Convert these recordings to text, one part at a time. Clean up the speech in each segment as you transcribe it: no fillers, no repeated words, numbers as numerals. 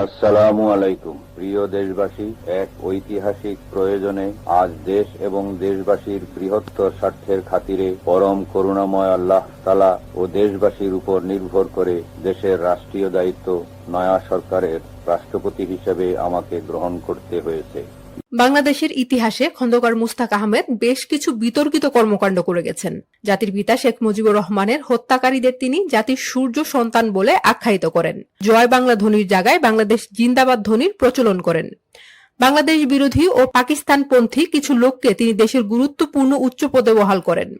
আসসালামু আলাইকুম। প্রিয় দেশবাসী, এক ঐতিহাসিক প্রয়োজনে আজ দেশ এবং দেশবাসীর বৃহত্তর স্বার্থের খাতিরে পরম করুণাময় আল্লাহ তাআলা ও দেশবাসীর উপর নির্ভর করে দেশের রাষ্ট্রীয় দায়িত্ব নয়া সরকারের রাষ্ট্রপতি হিসেবে আমাকে গ্রহণ করতে হয়েছে। বাংলাদেশের ইতিহাসে খন্দকার মুস্তাক আহমেদ বেশ কিছু বিতর্কিত কর্মকাণ্ড করে গেছেন। জাতির পিতা শেখ মুজিবুর রহমানের হত্যাকারীদের তিনি জাতির সূর্য সন্তান বলে আখ্যায়িত করেন। জয় বাংলা ধ্বনির জায়গায় বাংলাদেশ জিন্দাবাদ ধ্বনির প্রচলন করেন। বাংলাদেশ বিরোধী ও পাকিস্তানপন্থী কিছু লোককে তিনি দেশের গুরুত্বপূর্ণ উচ্চ পদে বহাল করেন।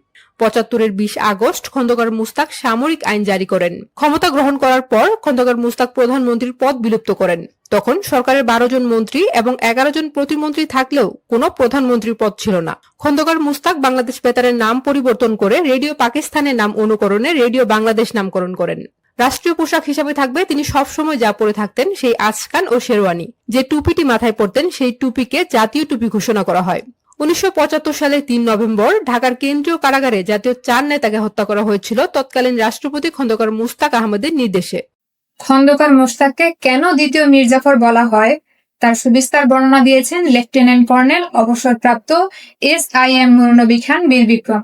৭৫-এর ২০ আগস্ট খন্দকার মুস্তাক সামরিক আইন জারি করেন। ক্ষমতা গ্রহণ করার পর খন্দকার মুস্তাক প্রধানমন্ত্রীর পদ বিলুপ্ত করেন। তখন সরকারের ১২ জন মন্ত্রী এবং ১১ জন প্রতিমন্ত্রী থাকলেও কোনো প্রধানমন্ত্রীর পদ ছিল না। খন্দকার মুস্তাক বাংলাদেশ বেতারের নাম পরিবর্তন করে রেডিও পাকিস্তানের নাম অনুকরণে রেডিও বাংলাদেশ নামকরণ করেন। রাষ্ট্রীয় পোশাক হিসাবে থাকবে তিনি সবসময় যা পরে থাকতেন সেই আচকান ও শেরওয়ানি। যে টুপিটি মাথায় পরতেন সেই টুপিকে জাতীয় টুপি ঘোষণা করা হয়। ১৯৭৫ সালের ৩ নভেম্বর ঢাকার কেন্দ্রীয় কারাগারে জাতীয় ৪ নেতাকে হত্যা করা হয়েছিল তৎকালীন রাষ্ট্রপতি খন্দকার মুস্তাক আহমেদের নির্দেশে। খন্দকার মোশতাককে কেন দ্বিতীয় মীর জাফর বলা হয় তার সুবিস্তার বর্ণনা দিয়েছেন লেফটেন্যান্ট কর্নেল অবসরপ্রাপ্ত SIM নুরনবী খান বীর বিক্রম।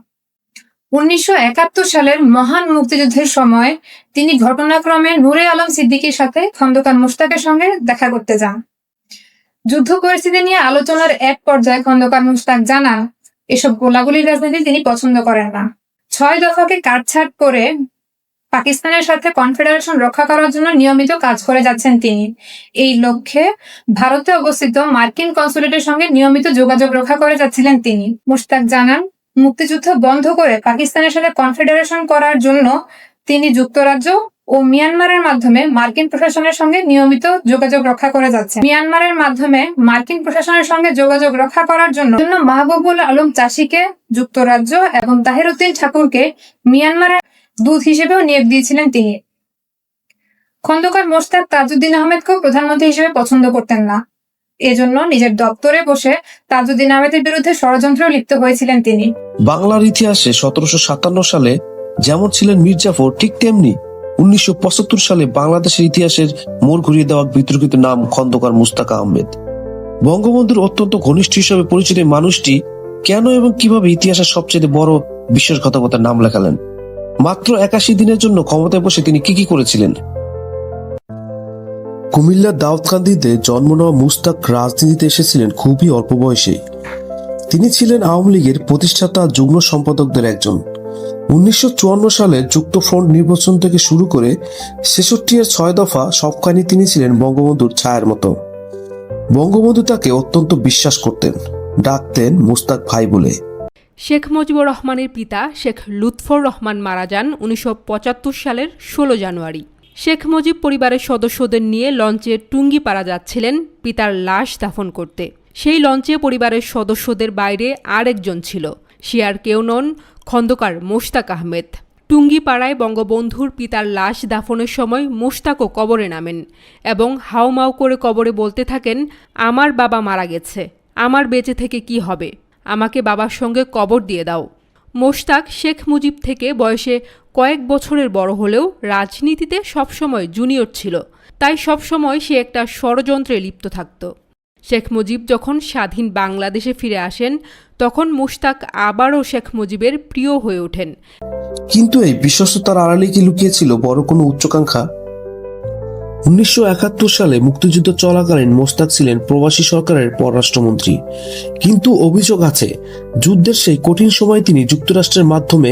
১৯৭১ সালের মহান মুক্তিযুদ্ধের সময় তিনি ঘটনাক্রমে নূরে আলম সিদ্দিকীর সাথে খন্দকার মোশতাকের সঙ্গে দেখা করতে যান। যুদ্ধ পরিস্থিতি নিয়ে আলোচনার এক পর্যায়ে খন্দকার মুশতাক জানান এসব গোলাগুলির রাজনীতি তিনি পছন্দ করেন না। ৬ দফাকে কাটছাঁট করে পাকিস্তানের সাথে কনফেডারেশন রক্ষা করার জন্য নিয়মিত কাজ করে যাচ্ছেন তিনি। এই লক্ষ্যে ভারতে অবস্থিত মার্কিন কনসুলেটের সঙ্গে নিয়মিত যোগাযোগ রক্ষা করে যাচ্ছিলেন তিনি। মুশতাক জানান মুক্তিযুদ্ধ বন্ধ করে পাকিস্তানের সাথে কনফেডারেশন করার জন্য তিনি যুক্তরাজ্য ও মিয়ানমারের মাধ্যমে মার্কিন প্রশাসনের সঙ্গে নিয়মিত যোগাযোগ রক্ষা করে যাচ্ছেন। মিয়ানমারের মাধ্যমে মার্কিন প্রশাসনের সঙ্গে যোগাযোগ রক্ষা করার জন্য মাহবুবুল আলম চাষিকে যুক্তরাজ্য এবং তাহির উদ্দিন ঠাকুরকে মিয়ানমারের দূত হিসেবেও নিয়োগ দিয়েছিলেন তিনি। খন্দকার মোশতাক তাজউদ্দিন আহমেদকেও প্রধানমন্ত্রী হিসেবে পছন্দ করতেন না। এজন্য নিজের দপ্তরে বসে তাজউদ্দিন আহমেদের বিরুদ্ধে ষড়যন্ত্র লিপ্ত হয়েছিলেন তিনি। বাংলার ইতিহাসে ১৭৫৭ সালে যেমন ছিলেন মীর জাফর, ঠিক তেমনি ১৯৭৫ সালে বাংলাদেশের ইতিহাসের মোড় ঘুরিয়ে দেওয়া বিতর্কিত নাম খন্দকার মুস্তাক আহমেদ। বঙ্গবন্ধুর অত্যন্ত ঘনিষ্ঠ হিসেবে পরিচিত মানুষটি কেন এবং কিভাবে ইতিহাসের সবচেয়ে বড় বিশ্বাসঘাতকতার নাম লেখালেন? মাত্র ৮১ দিনের জন্য ক্ষমতায় বসে তিনি কি করেছিলেন? কুমিল্লার দাউদকান্দিতে জন্ম নেওয়া মুস্তাক রাজনীতিতে এসেছিলেন খুবই অল্প বয়সে। তিনি ছিলেন আওয়ামী লীগের প্রতিষ্ঠাতা যুগ্ম সম্পাদকদের একজন। ১৯৫৪ সালে যুক্তফ্রন্ট নির্বাচন থেকে শুরু করে ৬৬-এর ৬ দফা সবখানি তিনি ছিলেন বঙ্গবন্ধুর ছায়ার মতো। বঙ্গবন্ধু তাকে অত্যন্ত বিশ্বাস করতেন, ডাকতেন মুস্তাক ভাই বলে। শেখ মুজিবুর রহমানের পিতা শেখ লুৎফর রহমান মারা যান ১৯৭৫ সালের ১৬ জানুয়ারি। শেখ মুজিব পরিবারের সদস্যদের নিয়ে লঞ্চে টুঙ্গিপাড়া যাচ্ছিলেন পিতার লাশ দাফন করতে। সেই লঞ্চে পরিবারের সদস্যদের বাইরে আরেকজন ছিল, সে আর কেউ নন, খন্দকার মোশতাক আহমেদ। টুঙ্গিপাড়ায় বঙ্গবন্ধুর পিতার লাশ দাফনের সময় মোশতাকও কবরে নামেন এবং হাউমাউ করে কবরে বলতে থাকেন, আমার বাবা মারা গেছে, আমার বেঁচে থেকে কি হবে, আমাকে বাবার সঙ্গে কবর দিয়ে দাও। মোশতাক শেখ মুজিব থেকে বয়সে কয়েক বছরের বড় হলেও রাজনীতিতে সবসময় জুনিয়র ছিল, তাই সবসময় সে একটা ষড়যন্ত্রে লিপ্ত থাকত। শেখ মুজিব যখন স্বাধীন বাংলাদেশে ফিরে আসেন তখন মুশতাক আবারও শেখ মুজিবের প্রিয় হয়ে ওঠেন। কিন্তু এই বিশ্বস্ততার আড়ালে কি লুকিয়েছিল বড় কোনো উচ্চাকাঙ্ক্ষা? ১৯৭১ সালে মুক্তিযুদ্ধ চলাকালীন মোশতাক ছিলেন প্রবাসী সরকারের পররাষ্ট্রমন্ত্রী। কিন্তু অভিযোগ আছে যুদ্ধের সেই কঠিন সময়ে তিনি যুক্তরাষ্ট্রের মাধ্যমে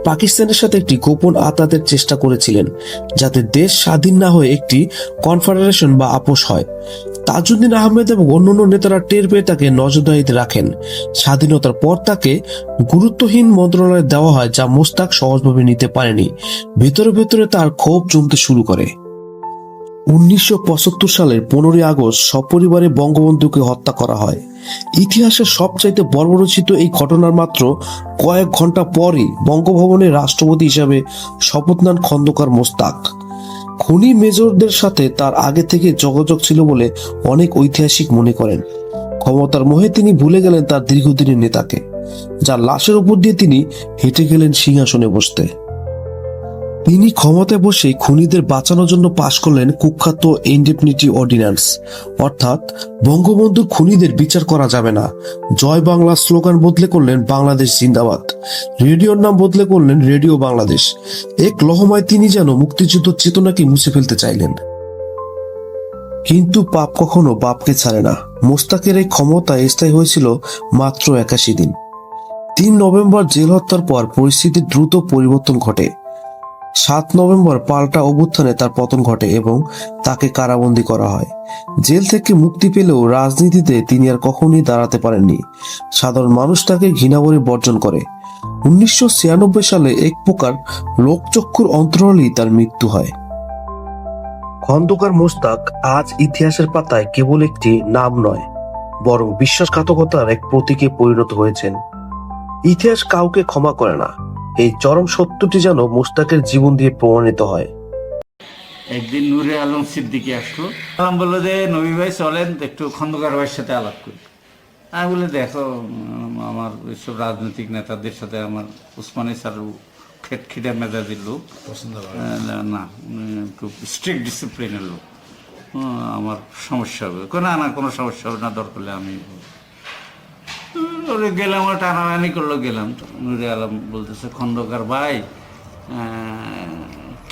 পাকিস্তানের সাথে একটি গোপন আতাতের চেষ্টা করেছিলেন, যাতে দেশ স্বাধীন না হয়ে একটি কনফেডারেশন বা আপোষ হয়। তাজউদ্দিন আহমেদ এবং অন্যান্য নেতারা টের পেয়ে তাকে নজরদারিতে রাখেন। স্বাধীনতার পর তাকে গুরুত্বহীন মন্ত্রণালয়ে দেওয়া হয়, যা মোশতাক সহজভাবে নিতে পারেনি। ভেতরে ভেতরে তার ক্ষোভ জমতে শুরু করে। ১৯৭৫ সালের ১৫ই আগস্ট সপরিবারে বঙ্গবন্ধুকে হত্যা করা হয়। ইতিহাসের সবচাইতে বর্বরোচিত এই ঘটনার মাত্র কয়েক ঘন্টা পরই বঙ্গভবনে রাষ্ট্রপতি হিসেবে শপথ নেন খন্দকার মোশতাক। খুনি মেজরদের সাথে তার আগে থেকে যোগাযোগ ছিল বলে অনেক ঐতিহাসিক মনে করেন। ক্ষমতার মোহে তিনি ভুলে গেলেন তার দীর্ঘদিনের নেতাকে, যার লাশের উপর দিয়ে তিনি হেঁটে গেলেন সিংহাসনে বসতে। তিনি ক্ষমতায় বসে খুনিদের বাঁচানোর জন্য পাশ করলেন কুখ্যাত ইনডেমনিটি অর্ডিন্যান্স, অর্থাৎ বঙ্গবন্ধুর খুনিদের বিচার করা যাবে না। জয় বাংলা স্লোগান বদলে করলেন বাংলাদেশ জিন্দাবাদ। রেডিওর নাম বদলে করলেন রেডিও বাংলাদেশ। এক লহমায় তিনি যেন মুক্তিযুদ্ধ চেতনাকে মুছে ফেলতে চাইলেন। কিন্তু পাপ কখনো বাপকে ছাড়ে না। মোস্তাকের এই ক্ষমতা স্থায়ী হয়েছিল মাত্র 81 দিন। 3 নভেম্বর জেল হত্যার পর পরিস্থিতির দ্রুত পরিবর্তন ঘটে। 7 নভেম্বর পাল্টা অভ্যুত্থানে তার পতন ঘটে এবং তাকে কারাবন্দী করা হয়। জেল থেকে মুক্তি পেলেও রাজনীতিতে তিনি আর কখনোই দাঁড়াতে পারেননি। সাধারণ মানুষ তাকে ঘৃণা করে বর্জন করে। 1996 সালে এক প্রকার লোকচক্ষুর অন্তরালেই তার মৃত্যু হয়। খন্দকার মোস্তাক আজ ইতিহাসের পাতায় কেবল একটি নাম নয়, বরং বিশ্বাসঘাতকতার এক প্রতীকে পরিণত হয়েছেন। ইতিহাস কাউকে ক্ষমা করে না, এই চরম সত্যটি যেন মোস্তাকের জীবন দিয়ে প্রমাণিত হয়। একদিন নূরে আলম সিদ্দিকী আসলো, আলম বললো যে নবী ভাই চলেন একটু খন্দকার ভাইয়ের সাথে আলাপ করি। আমি বলে দেখো আমার এইসব রাজনৈতিক নেতাদের সাথে আমার উসমানী স্যার খিটখিটা মেজাজের লোক না, খুব স্ট্রিক্ট ডিসিপ্লিনের লোক, আমার সমস্যা হবে। না কোনো সমস্যা হবে না, দরকার হলে আমি গেলাম, টানাটানি করলো, গেলাম। নূরে আলম বলতেছে খন্দকার ভাই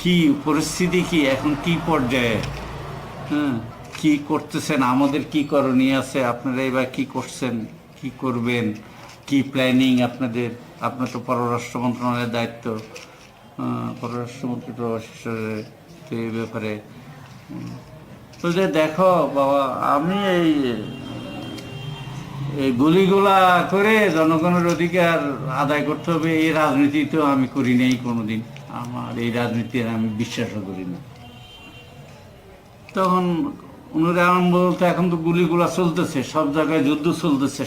কি পরিস্থিতি, কি এখন কি পর্যায়ে, কি করতেছেন, আমাদের কি করণীয় আছে, আপনারা এবার কি করছেন, কি করবেন, কি প্ল্যানিং আপনাদের, আপনার তো পররাষ্ট্র মন্ত্রণালয়ের দায়িত্ব, পররাষ্ট্রমন্ত্রী প্রবাসী তো এই ব্যাপারে বলতে দেখো বাবা, আমি এই গুলিগুলা করে জনগণের অধিকার আদায় করতে হবে এই রাজনীতি তো আমি করি নাই কোনোদিন, আমার এই রাজনীতি আমি বিশ্বাসও করি না। তখন উনারা আরম্ভ বলতে এখন তো গুলিগুলা চলতেছে, সব জায়গায় যুদ্ধ চলতেছে,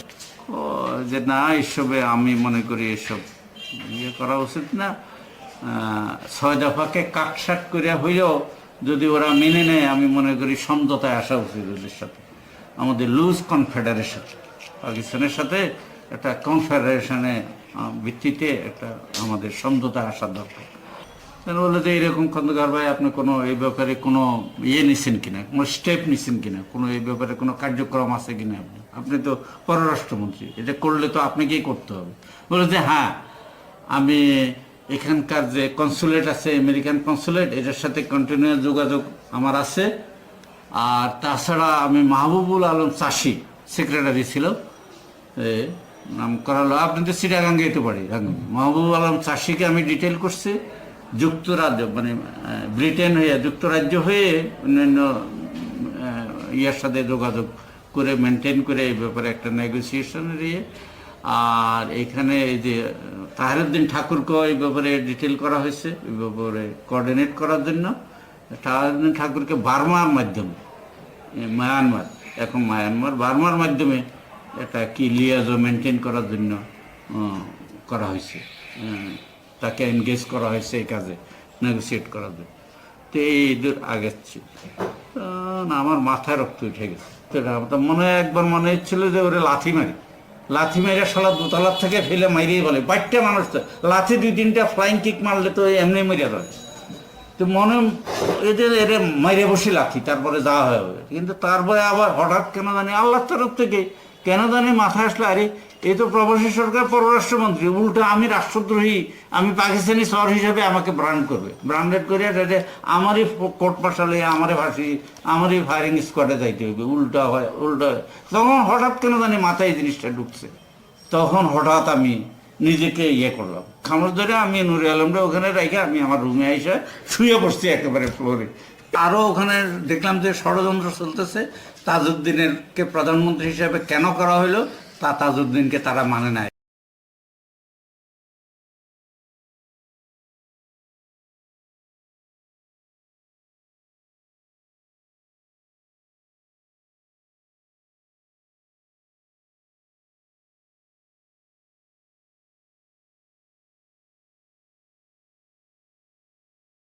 যে না এসবে আমি মনে করি এসব ইয়ে করা উচিত না। 6 দফাকে কাটসাট করিয়া হইলেও যদি ওরা মেনে নেয়, আমি মনে করি সমঝোতায় আসা উচিত ওদের সাথে, আমাদের লুজ কনফেডারেশন, পাকিস্তানের সাথে একটা কনফেডারেশনে ভিত্তিতে একটা আমাদের সমঝোতা আসার দরকার। বললো যে এইরকম খন্দকার ভাই আপনি কোনো এই ব্যাপারে কোনো ইয়ে নিচ্ছেন কিনা, কোনো স্টেপ নিচ্ছেন কিনা, কোনো এই ব্যাপারে কোনো কার্যক্রম আছে কিনা, আপনি তো পররাষ্ট্রমন্ত্রী, এটা করলে তো আপনাকেই করতে হবে। বললো যে হ্যাঁ, আমি এখানকার যে কনসুলেট আছে, আমেরিকান কনসুলেট, এটার সাথে কন্টিনিউয়াস যোগাযোগ আমার আছে। আর তাছাড়া আমি মাহবুবুল আলম চাষি সেক্রেটারি ছিল, নাম করালো, আপনি তো চিটাগাং যেতে পারি, মাহবুব আলম চাষিকে আমি ডিটেল করছি, যুক্তরাজ্য মানে ব্রিটেন হয়ে যুক্তরাজ্য হয়ে অন্যান্য ইয়ার সাথে যোগাযোগ করে মেনটেন করে এই ব্যাপারে একটা নেগোসিয়েশনের ইয়ে। আর এখানে এই যে তাহেরউদ্দিন ঠাকুরকে এই ব্যাপারে ডিটেল করা হয়েছে, এই ব্যাপারে কোঅর্ডিনেট করার জন্য। তাহেরউদ্দিন ঠাকুরকে বার্মার মাধ্যমে, মায়ানমার, এখন বার্মার মাধ্যমে একটা কি লিয়াজো মেনটেন করার জন্য করা হয়েছে, তাকে এনগেজ করা হয়েছে এই কাজে, নেগোসিয়েট করার জন্য। তো এই দূর আগেছি, আমার মাথায় রক্ত উঠে গেছে। তো মনে হয় একবার মনে হচ্ছিল যে ওরে লাথি মেরে সালা দোতলার থেকে ফেলে মাইরেই বলে, বাচ্চা মানুষ তো লাথি 2-3টা ফ্লাইং কিক মারলে তো এমনি মেরে দেয়। তো মনে এদের এর মাইরে বসে লাথি, তারপরে যা হবে। কিন্তু তারপরে আবার হঠাৎ কেন জানি আল্লাহর তরফ থেকে কেন জানি মাথায় আসলে, আরে এই তো প্রবাসী সরকার পররাষ্ট্রমন্ত্রী, উল্টো আমি রাষ্ট্রদ্রোহী, আমি পাকিস্তানি সর হিসেবে আমাকে ব্রান্ডেড করে আমারই কোর্ট মার্শালে, আমারই ফাঁসি, আমারই ফায়ারিং স্কোয়াডে যাইতে হবে, উল্টা হয়। তখন হঠাৎ কেন জানি মাথায় এই জিনিসটা ঢুকছে, তখন হঠাৎ আমি নিজেকে ইয়ে করলাম, খামড় ধরে আমি নূরে আলমরা ওখানে রেখে আমি আমার রুমে এসে শুয়ে পড়ছি একেবারে ফ্লোরে। আরও ওখানে দেখলাম যে ষড়যন্ত্র চলতেছে, তাজউদ্দিনেরকে প্রধানমন্ত্রী হিসেবে কেন করা হলো, তা তাজউদ্দিনকে তারা মানে নাই।